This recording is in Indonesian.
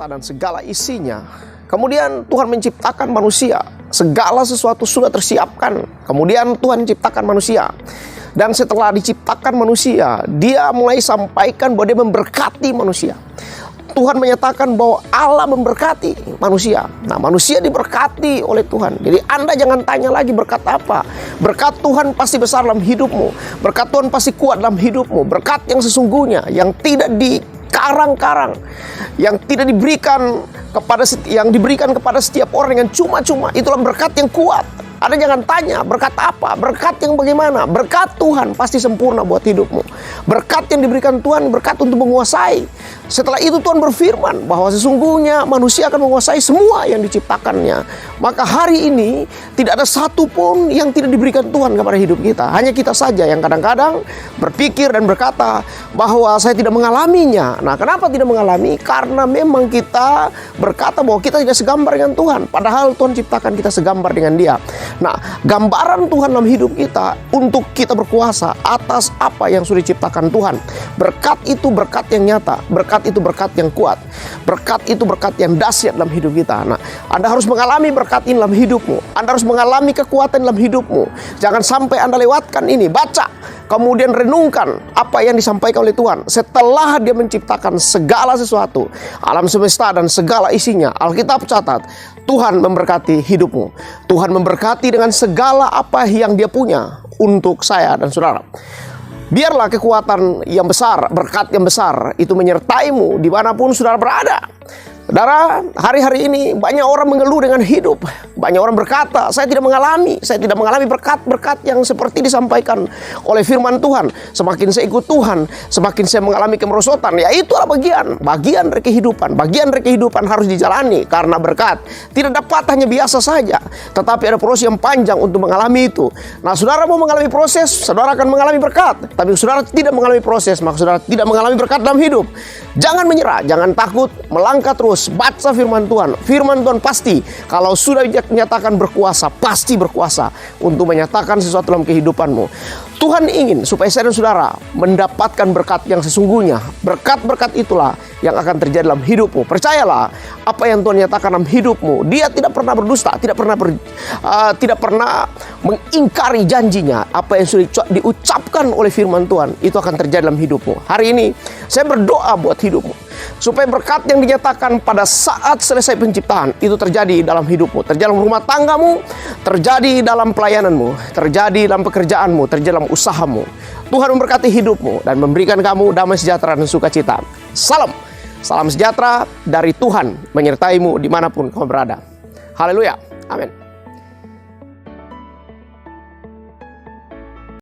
semesta dan segala isinya. Kemudian Tuhan menciptakan manusia. Segala sesuatu sudah tersiapkan. Kemudian Tuhan menciptakan manusia. Dan setelah diciptakan manusia, Dia mulai sampaikan bahwa Dia memberkati manusia. Tuhan menyatakan bahwa Allah memberkati manusia. Nah, manusia diberkati oleh Tuhan. Jadi Anda jangan tanya lagi berkat apa. Berkat Tuhan pasti besar dalam hidupmu. Berkat Tuhan pasti kuat dalam hidupmu. Berkat yang sesungguhnya, yang tidak dikarang-karang, yang tidak diberikan kepada setiap orang dengan cuma-cuma. Itulah berkat yang kuat. Anda jangan tanya berkat apa, berkat yang bagaimana. Berkat Tuhan pasti sempurna buat hidupmu. Berkat yang diberikan Tuhan, berkat untuk menguasai. Setelah itu Tuhan berfirman bahwa sesungguhnya manusia akan menguasai semua yang diciptakannya. Maka hari ini tidak ada satu pun yang tidak diberikan Tuhan kepada hidup kita. Hanya kita saja yang kadang-kadang berpikir dan berkata bahwa saya tidak mengalaminya. Nah, kenapa tidak mengalami? Karena memang kita berkata bahwa kita tidak segambar dengan Tuhan. Padahal Tuhan ciptakan kita segambar dengan Dia. Nah, gambaran Tuhan dalam hidup kita untuk kita berkuasa atas apa yang sudah diciptakan Tuhan. Berkat itu berkat yang nyata. Berkat itu berkat yang kuat. Berkat itu berkat yang dahsyat dalam hidup kita. Nah, Anda harus mengalami berkat ini dalam hidupmu. Anda harus mengalami kekuatan dalam hidupmu. Jangan sampai Anda lewatkan ini. Baca, kemudian renungkan apa yang disampaikan oleh Tuhan. Setelah Dia menciptakan segala sesuatu, alam semesta dan segala isinya, Alkitab catat, Tuhan memberkati hidupmu. Tuhan memberkati dengan segala apa yang Dia punya untuk saya dan saudara. Biarlah kekuatan yang besar, berkat yang besar itu menyertaimu dimanapun saudara berada. Saudara, hari-hari ini banyak orang mengeluh dengan hidup. Banyak orang berkata, saya tidak mengalami berkat-berkat yang seperti disampaikan oleh firman Tuhan. Semakin saya ikut Tuhan, semakin saya mengalami kemerosotan. Ya, itulah bagian dari kehidupan. Bagian dari kehidupan harus dijalani karena berkat tidak dapat hanya biasa saja, tetapi ada proses yang panjang untuk mengalami itu. Nah, saudara mau mengalami proses, saudara akan mengalami berkat. Tapi saudara tidak mengalami proses, maka saudara tidak mengalami berkat dalam hidup. Jangan menyerah, jangan takut, melangkah terus. Baca firman Tuhan. Firman Tuhan pasti, kalau sudah dinyatakan berkuasa, pasti berkuasa untuk menyatakan sesuatu dalam kehidupanmu. Tuhan ingin supaya saya dan saudara mendapatkan berkat yang sesungguhnya. Berkat-berkat itulah yang akan terjadi dalam hidupmu. Percayalah, apa yang Tuhan nyatakan dalam hidupmu, Dia tidak pernah berdusta, tidak pernah mengingkari janjinya. Apa yang sudah diucapkan oleh firman Tuhan, itu akan terjadi dalam hidupmu. Hari ini saya berdoa buat hidupmu, supaya berkat yang dinyatakan pada saat selesai penciptaan itu terjadi dalam hidupmu, terjadi dalam rumah tanggamu, terjadi dalam pelayananmu, terjadi dalam pekerjaanmu, terjadi dalam usahamu. Tuhan memberkati hidupmu dan memberikan kamu damai sejahtera dan sukacita. Salam sejahtera dari Tuhan menyertaimu dimanapun kamu berada. Haleluya. Amin.